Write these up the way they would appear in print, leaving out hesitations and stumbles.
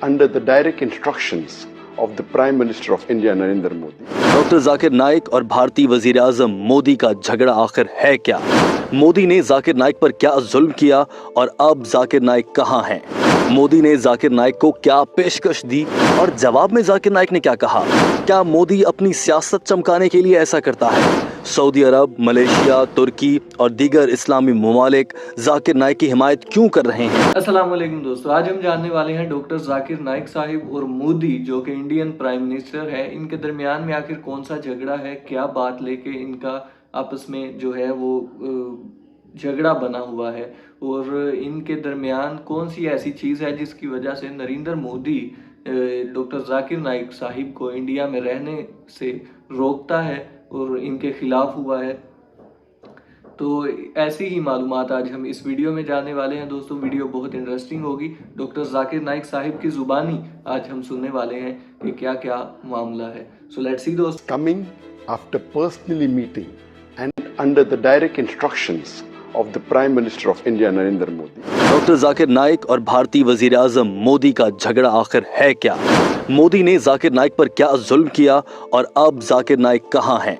under the direct instructions of the Prime Minister of India, Narendra Modi. Doctor Zakir Naik और भारतीय वजीर आजम मोदी का झगड़ा आखिर है क्या? मोदी ने जाकिर नाइक पर क्या जुल्म किया और अब जाकिर नाइक कहां हैं? मोदी ने जाकिर नाइक को क्या पेशकश दी और जवाब में जाकिर नाइक ने क्या कहा? क्या मोदी अपनी सियासत चमकाने के लिए ऐसा करता है? सऊदी अरब, मलेशिया, तुर्की और दीगर इस्लामी ममालिक जाकिर नाइक की हिमायत क्यों कर रहे हैं? अस्सलाम वालेकुम दोस्तों, आज हम जानने वाले हैं डॉक्टर जाकिर नाइक साहिब और मोदी जो कि इंडियन प्राइम मिनिस्टर है, इनके दरमियान में आखिर कौन सा झगड़ा है, क्या बात लेके इनका आपस में जो है वो झगड़ा बना हुआ है और इनके दरमियान कौन सी ऐसी चीज़ है जिसकी वजह से नरेंद्र मोदी डॉक्टर जाकिर नाइक साहिब को इंडिया में रहने से रोकता है और इनके खिलाफ हुआ है। तो ऐसी ही मालूमात आज हम इस वीडियो में जानने वाले हैं दोस्तों। वीडियो बहुत इंटरेस्टिंग होगी। डॉक्टर जाकिर नाइक साहिब की जुबानी आज हम सुनने वाले हैं कि क्या क्या मामला है। सो लेट्स सी दोस्त। Coming after personally meeting and under the direct instructions of the Prime Minister of India, Narendra Modi. Doctor Zakir Naik और भारतीय वजीर आजम मोदी का झगड़ा आखिर है क्या? मोदी ने जाकिर नाइक पर क्या जुल्म किया और अब जाकिर नाइक कहां हैं?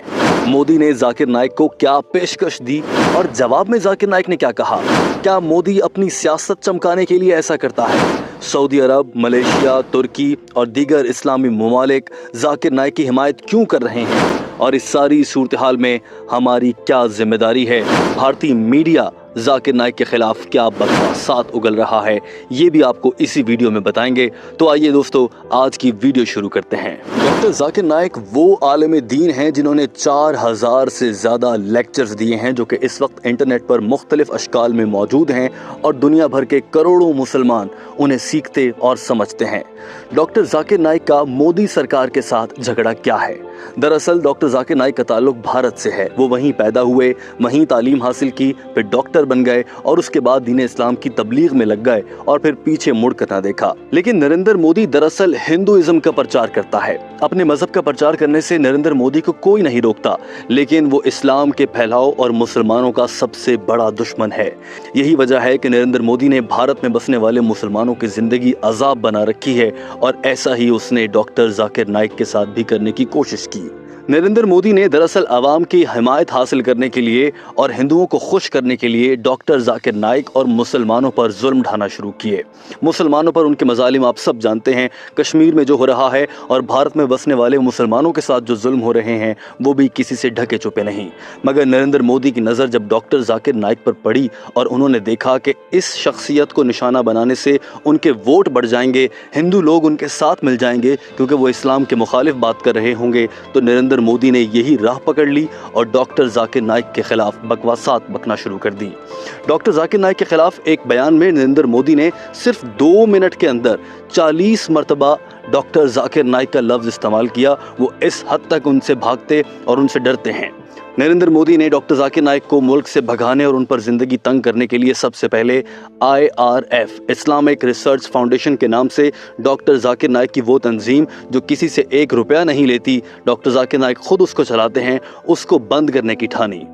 मोदी ने जाकिर नाइक को क्या पेशकश दी और जवाब में जाकिर नाइक ने क्या कहा? क्या मोदी अपनी सियासत चमकाने के लिए ऐसा करता है? सऊदी अरब, मलेशिया, तुर्की और दीगर इस्लामी ममालिक जाकिर नाइक की हिमायत क्यों कर रहे हैं? और इस सारी सूरत हाल में हमारी क्या जिम्मेदारी है? भारतीय मीडिया जाकिर नाइक के खिलाफ क्या बकवासात उगल रहा है, ये भी आपको इसी वीडियो में बताएंगे। तो आइए दोस्तों, आज की वीडियो शुरू करते हैं। डॉक्टर जाकिर नाइक वो आलिम दीन हैं जिन्होंने 4000 से ज़्यादा लेक्चर्स दिए हैं जो कि इस वक्त इंटरनेट पर मुख्तलिफ अशकाल में मौजूद हैं और दुनिया भर के करोड़ों मुसलमान उन्हें सीखते और समझते हैं। डॉक्टर जाकिर नाइक का मोदी सरकार के साथ झगड़ा क्या है? दरअसल डॉक्टर जाकिर नाइक का ताल्लुक भारत से है। वो वहीं पैदा हुए, वहीं तालीम हासिल की, फिर डॉक्टर बन गए और उसके बाद दीन इस्लाम की तबलीग में लग गए और फिर पीछे मुड़ कर ना देखा। लेकिन नरेंद्र मोदी दरअसल हिंदुइज्म का प्रचार करता है। अपने मजहब का प्रचार करने से नरेंद्र मोदी को कोई नहीं रोकता, लेकिन वो इस्लाम के फैलाव और मुसलमानों का सबसे बड़ा दुश्मन है। यही वजह है कि नरेंद्र मोदी ने भारत में बसने वाले मुसलमानों की जिंदगी अजाब बना रखी है और ऐसा ही उसने डॉक्टर जाकिर नाइक के साथ भी करने की कोशिश की। नरेंद्र मोदी ने दरअसल आवाम की हिमायत हासिल करने के लिए और हिंदुओं को खुश करने के लिए डॉक्टर जाकिर नाइक और मुसलमानों पर जुल्म ढाना शुरू किए। मुसलमानों पर उनके मजालिम आप सब जानते हैं, कश्मीर में जो हो रहा है और भारत में बसने वाले मुसलमानों के साथ जो जुल्म हो रहे हैं वो भी किसी से ढके छुपे नहीं। मगर नरेंद्र मोदी की नज़र जब डॉक्टर जाकिर नाइक पर पड़ी और उन्होंने देखा कि इस शख्सियत को निशाना बनाने से उनके वोट बढ़ जाएंगे, हिंदू लोग उनके साथ मिल जाएंगे क्योंकि वो इस्लाम के मुखालिफ बात कर रहे होंगे, तो नरेंद्र मोदी ने यही राह पकड़ ली और डॉक्टर जाकिर नाइक के खिलाफ बकवासात बकना शुरू कर दी। डॉक्टर जाकिर नाइक के खिलाफ एक बयान में नरेंद्र मोदी ने सिर्फ 2 मिनट के अंदर 40 मरतबा डॉक्टर जाकिर नाइक का लफ्ज इस्तेमाल किया। वो इस हद तक उनसे भागते और उनसे डरते हैं। नरेंद्र मोदी ने डॉक्टर जाकिर नाइक को मुल्क से भगाने और उन पर जिंदगी तंग करने के लिए सबसे पहले IRF इस्लामिक रिसर्च फाउंडेशन के नाम से डॉक्टर जाकिर नाइक की वो तंजीम जो किसी से 1 रुपया नहीं लेती, डॉक्टर जाकिर नाइक खुद उसको चलाते हैं, उसको बंद करने की ठानी।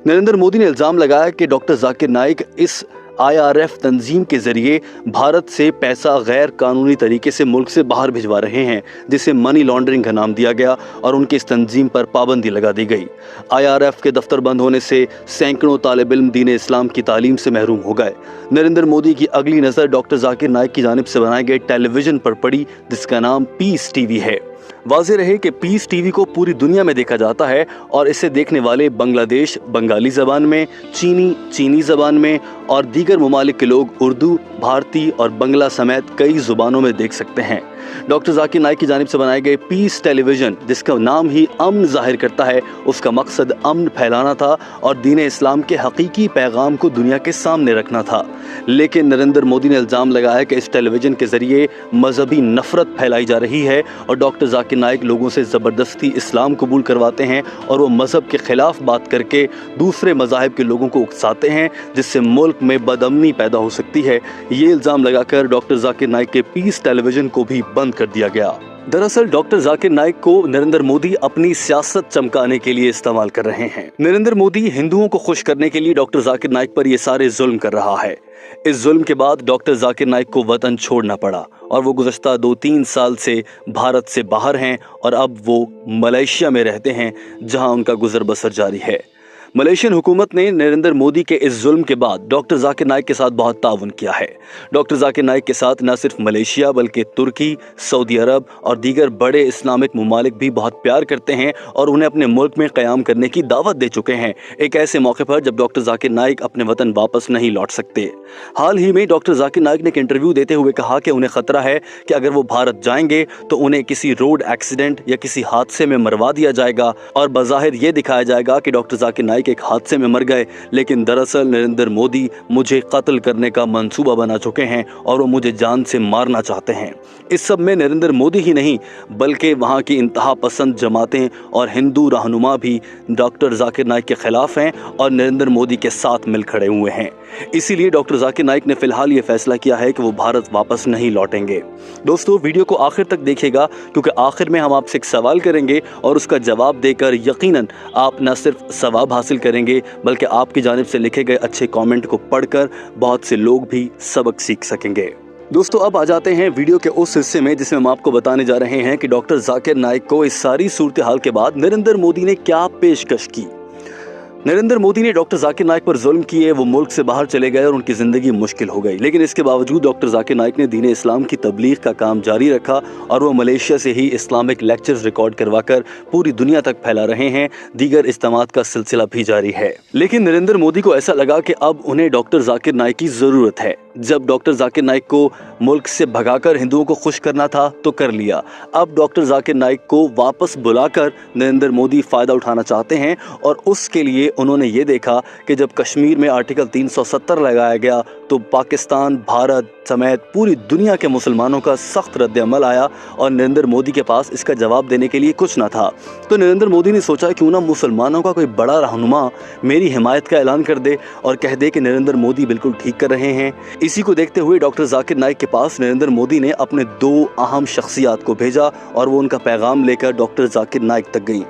नरेंद्र मोदी ने इल्ज़ाम लगाया कि डॉक्टर जाकिर नाइक इस IRF तंजीम के ज़रिए भारत से पैसा गैर कानूनी तरीके से मुल्क से बाहर भिजवा रहे हैं, जिसे मनी लॉन्ड्रिंग का नाम दिया गया और उनकी इस तंजीम पर पाबंदी लगा दी गई। IRF के दफ्तर बंद होने से सैकड़ों तालिब इल्म दीन इस्लाम की तालीम से महरूम हो गए। नरेंद्र मोदी की अगली नज़र डॉक्टर जाकिर नाइक की जानिब से बनाए गए टेलीविज़न पर पड़ी जिसका नाम पीस टीवी है। वाज़ेह रहे कि पीस टीवी को पूरी दुनिया में देखा जाता है और इसे देखने वाले बांग्लादेश बंगाली ज़बान में, चीनी ज़बान में और दीगर ममालिक के लोग उर्दू, भारती और बंगला समेत कई ज़ुबानों में देख सकते हैं। डॉक्टर जाकिर नाइक की जानिब से बनाए गए पीस टेलीविज़न, जिसका नाम ही अमन ज़ाहिर करता है, उसका मकसद अमन फैलाना था और दीन इस्लाम के हकीकी पैगाम को दुनिया के सामने रखना था। लेकिन नरेंद्र मोदी ने इल्ज़ाम लगाया कि इस टेलीविज़न के ज़रिए मजहबी नफ़रत फैलाई जा रही है और डॉक्टर जाकिर नाइक लोगों से ज़बरदस्ती इस्लाम कबूल करवाते हैं और वो मज़हब के ख़िलाफ़ बात करके दूसरे मज़ाहिब के लोगों को उकसाते हैं, जिससे मुल्क में बदअमनी पैदा हो सकती है। ये इल्ज़ाम लगाकर डॉक्टर जाकिर नाइक के पीस टेलीविज़न को भी बंद कर दिया गया। दरअसल डॉक्टर जाकिर नाइक को नरेंद्र मोदी अपनी सियासत चमकाने के लिए इस्तेमाल कर रहे हैं। नरेंद्र मोदी हिंदुओं को खुश करने के लिए डॉक्टर जाकिर नाइक पर ये सारे जुल्म कर रहा है। इस जुल्म के बाद डॉक्टर जाकिर नाइक को वतन छोड़ना पड़ा और वो गुज़श्ता 2-3 साल से भारत से बाहर हैं और अब वो मलेशिया में रहते हैं, जहां उनका गुजर बसर जारी है। मलेशियन हुकूमत ने नरेंद्र मोदी के इस जुल्म के बाद डॉक्टर जाकिर नाइक के साथ बहुत ताउन किया है। डॉक्टर जाकिर नाइक के साथ न सिर्फ मलेशिया बल्कि तुर्की, सऊदी अरब और दीगर बड़े इस्लामिक ममालिक भी बहुत प्यार करते हैं और उन्हें अपने मुल्क में क़याम करने की दावत दे चुके हैं, एक ऐसे मौके पर जब डॉक्टर जाकिर नाइक अपने वतन वापस नहीं लौट सकते। हाल ही में डॉक्टर जाकिर नाइक ने एक इंटरव्यू देते हुए कहा कि उन्हें खतरा है कि अगर वो भारत जाएंगे तो उन्हें किसी रोड एक्सीडेंट या किसी हादसे में मरवा दिया जाएगा और बज़ाहिर ये दिखाया जाएगा कि डॉक्टर जाकिर नाइक एक हादसे में मर गए, लेकिन दरअसल नरेंद्र मोदी मुझे कत्ल करने का मंसूबा बना चुके हैं और वो मुझे जान से मारना चाहते हैं। इस सब में नरेंद्र मोदी ही नहीं बल्कि वहाँ की इंतहा पसंद जमातें और हिंदू रहनुमा भी डॉक्टर जाकिर नाइक के खिलाफ हैं और नरेंद्र मोदी के साथ मिल खड़े हुए हैं। इसीलिए डॉक्टर जाकिर नाइक ने फिलहाल ये फैसला किया है कि वो भारत वापस नहीं लौटेंगे। दोस्तों, वीडियो को आखिर तक देखिएगा क्योंकि आखिर में हम आपसे एक सवाल करेंगे और उसका जवाब देकर यकीनन आप न सिर्फ सवाब हासिल करेंगे बल्कि आपकी जानिब से लिखे गए अच्छे कमेंट को पढ़कर बहुत से लोग भी सबक सीख सकेंगे। दोस्तों, अब आ जाते हैं वीडियो के उस हिस्से में जिसमें हम आपको बताने जा रहे हैं कि डॉक्टर जाकिर नाइक को इस सारी सूरत हाल के बाद नरेंद्र मोदी ने क्या पेशकश की। नरेंद्र मोदी ने डॉक्टर जाकिर नाइक पर जुल्म किए, वो मुल्क से बाहर चले गए और उनकी ज़िंदगी मुश्किल हो गई, लेकिन इसके बावजूद डॉक्टर जाकिर नाइक ने दीन इस्लाम की तबलीग का काम जारी रखा और वो मलेशिया से ही इस्लामिक लेक्चर्स रिकॉर्ड करवाकर पूरी दुनिया तक फैला रहे हैं। दीगर इज्तिमात का सिलसिला भी जारी है। लेकिन नरेंद्र मोदी को ऐसा लगा कि अब उन्हें डॉक्टर जाकिर नाइक की ज़रूरत है। जब डॉक्टर जाकिर नाइक को मुल्क से भगाकर हिंदुओं को खुश करना था तो कर लिया। अब डॉक्टर जाकिर नाइक को वापस बुलाकर नरेंद्र मोदी फ़ायदा उठाना चाहते हैं और उसके लिए उन्होंने ये देखा कि जब कश्मीर में आर्टिकल 370 लगाया गया तो पाकिस्तान, भारत समेत पूरी दुनिया के मुसलमानों का सख्त रद्द-ए-अमल आया और नरेंद्र मोदी के पास इसका जवाब देने के लिए कुछ ना था। तो नरेंद्र मोदी ने सोचा क्यों ना मुसलमानों का कोई बड़ा रहनुमा मेरी हिमायत का ऐलान कर दे और कह दे कि नरेंद्र मोदी बिल्कुल ठीक कर रहे हैं। इसी को देखते हुए डॉक्टर जाकिर नाइक के पास नरेंद्र मोदी ने अपने 2 अहम शख्सियात को भेजा और वो उनका पैगाम लेकर डॉक्टर जाकिर नाइक तक गईं।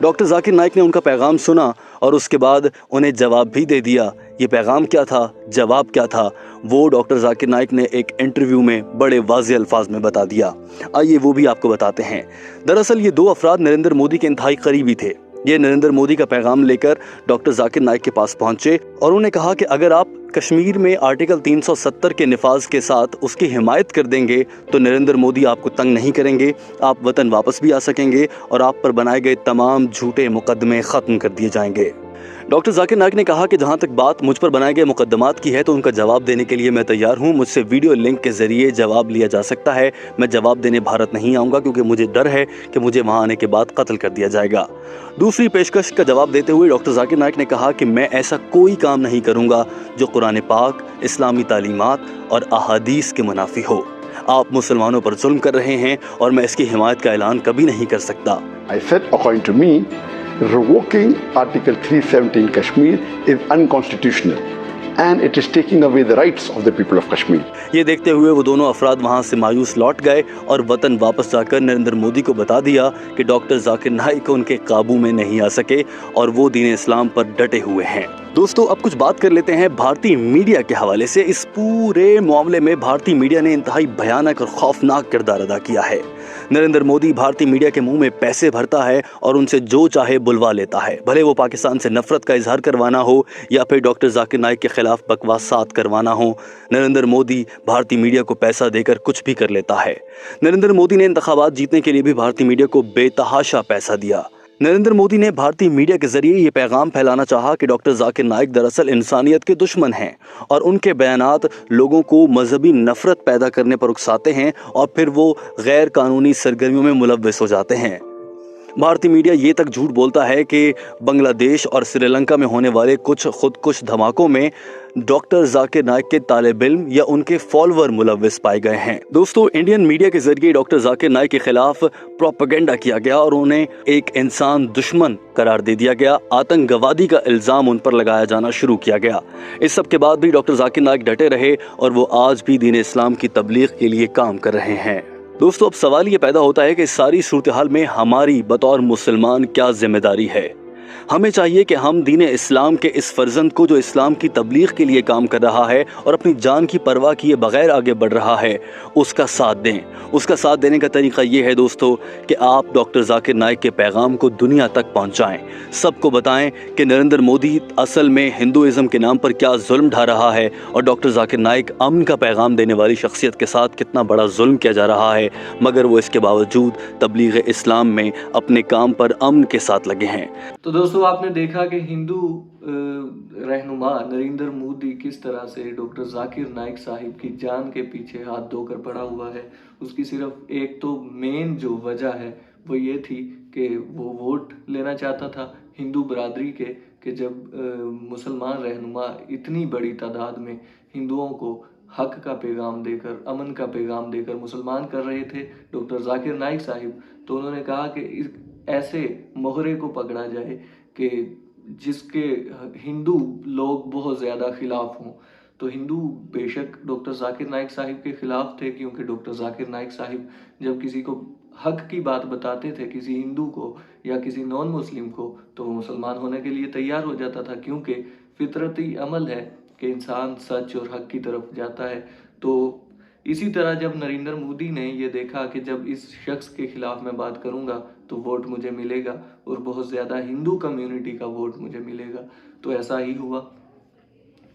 डॉक्टर जाकिर नाइक ने उनका पैगाम सुना और उसके बाद उन्हें जवाब भी दे दिया। ये पैगाम क्या था, जवाब क्या था, वो डॉक्टर जाकिर नाइक ने एक इंटरव्यू में बड़े वाज़ेह अल्फाज में बता दिया। आइए वो भी आपको बताते हैं। दरअसल ये 2 अफराद नरेंद्र मोदी के इंतहाई करीबी थे। ये नरेंद्र मोदी का पैगाम लेकर डॉक्टर जाकिर नाइक के पास पहुंचे और उन्हें कहा कि अगर आप कश्मीर में आर्टिकल 370 के निफाज के साथ उसकी हिमायत कर देंगे तो नरेंद्र मोदी आपको तंग नहीं करेंगे, आप वतन वापस भी आ सकेंगे और आप पर बनाए गए तमाम झूठे मुकदमे ख़त्म कर दिए जाएंगे। डॉक्टर जाकिर नाइक ने कहा कि जहां तक बात मुझ पर बनाए गए मुकदमात की है तो उनका जवाब देने के लिए मैं तैयार हूं। मुझसे वीडियो लिंक के ज़रिए जवाब लिया जा सकता है। मैं जवाब देने भारत नहीं आऊँगा क्योंकि मुझे डर है कि मुझे वहां आने के बाद कत्ल कर दिया जाएगा। दूसरी पेशकश का जवाब देते हुए डॉक्टर जाकिर नाइक ने कहा कि मैं ऐसा कोई काम नहीं करूँगा जो कुरान पाक, इस्लामी तालीमात और अहादीस के मुनाफी हो। आप मुसलमानों पर जुल्म कर रहे हैं और मैं इसकी हिमायत का ऐलान कभी नहीं कर सकता। I said, according to me, revoking Article 370 in Kashmir is unconstitutional and it is taking away the rights of the people of Kashmir. ये देखते हुए वो दोनों अफराद वहाँ से मायूस लौट गए और वतन वापस जाकर नरेंद्र मोदी को बता दिया कि डॉक्टर जाकिर नाइक उनके काबू में नहीं आ सके और वो दीन इस्लाम पर डटे हुए हैं। दोस्तों, अब कुछ बात कर लेते हैं भारतीय मीडिया के हवाले से। इस पूरे मामले में भारतीय मीडिया ने इंतहाई भयानक और खौफनाक किरदार अदा किया है। नरेंद्र मोदी भारतीय मीडिया के मुंह में पैसे भरता है और उनसे जो चाहे बुलवा लेता है, भले वो पाकिस्तान से नफरत का इजहार करवाना हो या फिर डॉक्टर जाकिर नाइक के खिलाफ बकवासात करवाना हो। नरेंद्र मोदी भारतीय मीडिया को पैसा देकर कुछ भी कर लेता है। नरेंद्र मोदी ने इंतखाबात जीतने के लिए भी भारतीय मीडिया को बेतहाशा पैसा दिया। नरेंद्र मोदी ने भारतीय मीडिया के जरिए ये पैगाम फैलाना चाहा कि डॉक्टर जाकिर नाइक दरअसल इंसानियत के दुश्मन हैं और उनके बयानात लोगों को मजहबी नफरत पैदा करने पर उकसाते हैं और फिर वो गैर कानूनी सरगर्मियों में मुलव्वस हो जाते हैं। भारतीय मीडिया ये तक झूठ बोलता है कि बांग्लादेश और श्रीलंका में होने वाले कुछ खुदकुश धमाकों में डॉक्टर जाकिर नाइक के तालिब इल्म या उनके फॉलोअर मुलव्वस पाए गए हैं। दोस्तों, इंडियन मीडिया के जरिए डॉक्टर जाकिर नाइक के खिलाफ प्रोपेगेंडा किया गया और उन्हें एक इंसान दुश्मन करार दे दिया गया। आतंकवादी का इल्जाम उन पर लगाया जाना शुरू किया गया। इस सब के बाद भी डॉक्टर जाकिर नाइक डटे रहे और वो आज भी दीन इस्लाम की तबलीग के लिए काम कर रहे हैं। दोस्तों अब सवाल ये पैदा होता है कि इस सारी सूरत हाल में हमारी बतौर मुसलमान क्या जिम्मेदारी है। हमें चाहिए कि हम दीन इस्लाम के इस फर्जंद को जो इस्लाम की तबलीग के लिए काम कर रहा है और अपनी जान की परवाह किए बगैर आगे बढ़ रहा है, उसका साथ दें। उसका साथ देने का तरीका ये है दोस्तों कि आप डॉक्टर जाकिर नाइक के पैगाम को दुनिया तक पहुंचाएं। सबको बताएं कि नरेंद्र मोदी असल में हिंदुइज्म के नाम पर क्या जुल्म ढा रहा है और डॉक्टर जाकिर नाइक अमन का पैगाम देने वाली शख्सियत के साथ कितना बड़ा जुल्म किया जा रहा है, मगर वो इसके बावजूद तबलीग इस्लाम में अपने काम पर अमन के साथ लगे हैं। तो दोस्तों आपने देखा कि हिंदू रहनुमा नरेंद्र मोदी किस तरह से डॉक्टर जाकिर नाइक साहिब की जान के पीछे हाथ धोकर पड़ा हुआ है। उसकी सिर्फ एक तो मेन जो वजह है वो ये थी कि वो वोट लेना चाहता था हिंदू बरादरी के, कि जब मुसलमान रहनुमा इतनी बड़ी तादाद में हिंदुओं को हक का पैगाम देकर, अमन का पैगाम देकर मुसलमान कर रहे थे डॉक्टर जाकिर नाइक साहिब, तो उन्होंने कहा कि ऐसे मोहरे को पकड़ा जाए कि जिसके हिंदू लोग बहुत ज़्यादा खिलाफ हों। तो हिंदू बेशक डॉक्टर जाकिर नाइक साहिब के खिलाफ थे, क्योंकि डॉक्टर जाकिर नाइक साहिब जब किसी को हक की बात बताते थे, किसी हिंदू को या किसी नॉन मुस्लिम को, तो वो मुसलमान होने के लिए तैयार हो जाता था, क्योंकि फितरती अमल है कि इंसान सच और हक की तरफ जाता है। तो इसी तरह जब नरेंद्र मोदी ने ये देखा कि जब इस शख्स के खिलाफ मैं बात करूंगा तो वोट मुझे मिलेगा और बहुत ज़्यादा हिंदू कम्युनिटी का वोट मुझे मिलेगा, तो ऐसा ही हुआ।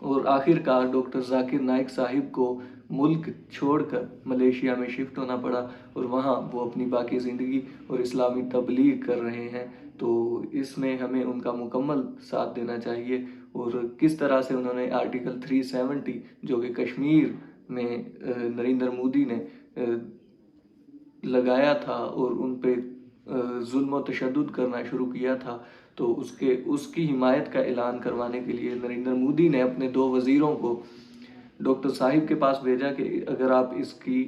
और आखिरकार डॉक्टर जाकिर नाइक साहिब को मुल्क छोड़कर मलेशिया में शिफ्ट होना पड़ा और वहाँ वो अपनी बाकी ज़िंदगी और इस्लामी तबलीग कर रहे हैं। तो इसमें हमें उनका मुकम्मल साथ देना चाहिए। और किस तरह से उन्होंने आर्टिकल 370 जो कि कश्मीर में नरेंद्र मोदी ने लगाया था और उन पे जुल्म व तशद्दुद करना शुरू किया था, तो उसकी हिमायत का ऐलान करवाने के लिए नरेंद्र मोदी ने अपने 2 वज़ीरों को डॉक्टर साहिब के पास भेजा कि अगर आप इसकी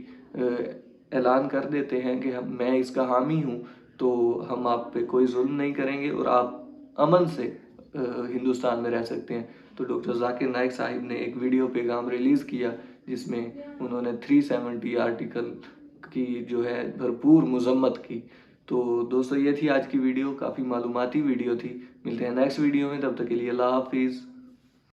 ऐलान कर देते हैं कि मैं इसका हामी हूँ, तो हम आप पे कोई जुल्म नहीं करेंगे और आप अमन से हिंदुस्तान में रह सकते हैं। तो डॉक्टर जाकिर नाइक साहिब ने एक वीडियो पैगाम रिलीज़ किया जिसमें उन्होंने 370 आर्टिकल की जो है भरपूर मजम्मत की। तो दोस्तों ये थी आज की वीडियो, काफ़ी मालूमाती वीडियो थी। मिलते हैं नेक्स्ट वीडियो में, तब तक के लिए अल्लाह हाफिज़।